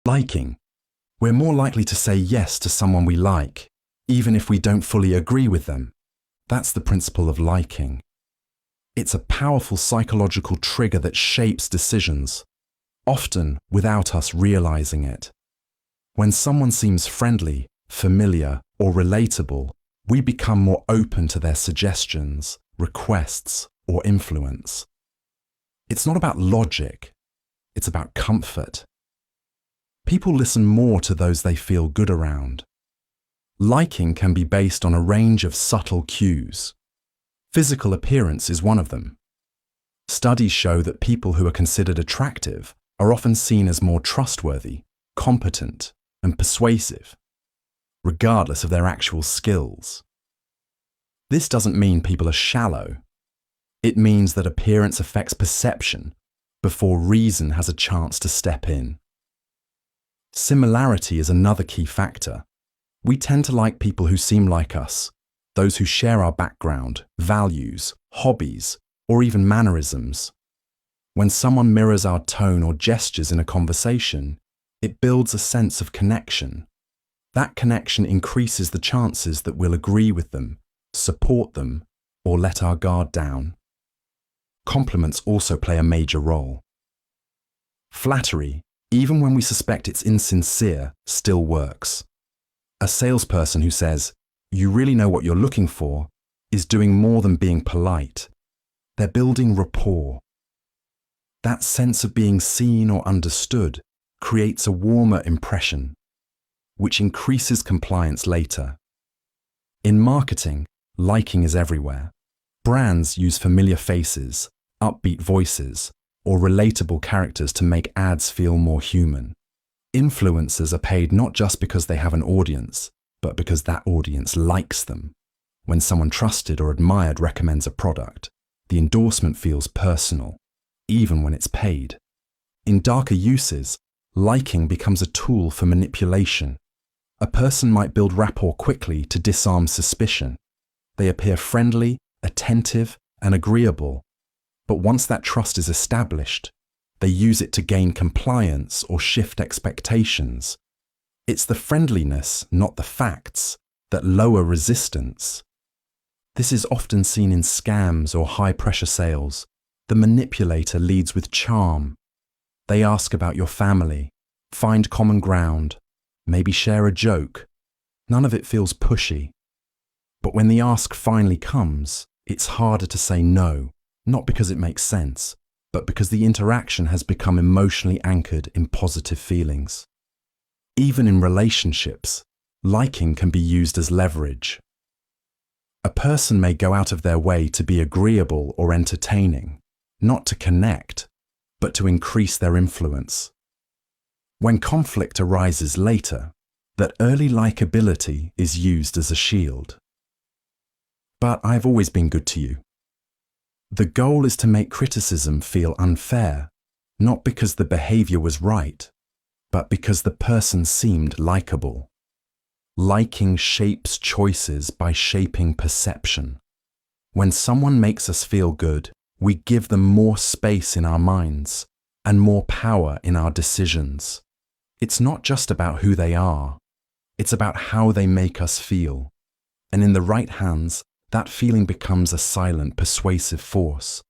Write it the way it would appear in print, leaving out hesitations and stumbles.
Liking. We're more likely to say yes to someone we like, even if we don't fully agree with them. That's the principle of liking. It's a powerful psychological trigger that shapes decisions, often without us realizing it. When someone seems friendly, familiar, or relatable, we become more open to their suggestions, requests, or influence. It's not about logic, it's about comfort. People listen more to those they feel good around. Liking can be based on a range of subtle cues. Physical appearance is one of them. Studies show that people who are considered attractive are often seen as more trustworthy, competent, and persuasive, regardless of their actual skills. This doesn't mean people are shallow. It means that appearance affects perception before reason has a chance to step in. Similarity is another key factor. We tend to like people who seem like us, those who share our background, values, hobbies, or even mannerisms. When someone mirrors our tone or gestures in a conversation, it builds a sense of connection. That connection increases the chances that we'll agree with them, support them, or let our guard down. Compliments also play a major role. Flattery, even when we suspect it's insincere, still works. A salesperson who says, "You really know what you're looking for," is doing more than being polite. They're building rapport. That sense of being seen or understood creates a warmer impression, which increases compliance later. In marketing, liking is everywhere. Brands use familiar faces, upbeat voices, or relatable characters to make ads feel more human. Influencers are paid not just because they have an audience, but because that audience likes them. When someone trusted or admired recommends a product, the endorsement feels personal, even when it's paid. In darker uses, liking becomes a tool for manipulation. A person might build rapport quickly to disarm suspicion. They appear friendly, attentive, and agreeable. But once that trust is established, they use it to gain compliance or shift expectations. It's the friendliness, not the facts, that lower resistance. This is often seen in scams or high-pressure sales. The manipulator leads with charm. They ask about your family, find common ground, maybe share a joke. None of it feels pushy. But when the ask finally comes, it's harder to say no, not because it makes sense, but because the interaction has become emotionally anchored in positive feelings. Even in relationships, liking can be used as leverage. A person may go out of their way to be agreeable or entertaining, not to connect, but to increase their influence. When conflict arises later, that early likability is used as a shield. But I've always been good to you. The goal is to make criticism feel unfair, not because the behavior was right, but because the person seemed likable. Liking shapes choices by shaping perception. When someone makes us feel good, we give them more space in our minds and more power in our decisions. It's not just about who they are, it's about how they make us feel. And in the right hands, that feeling becomes a silent, persuasive force.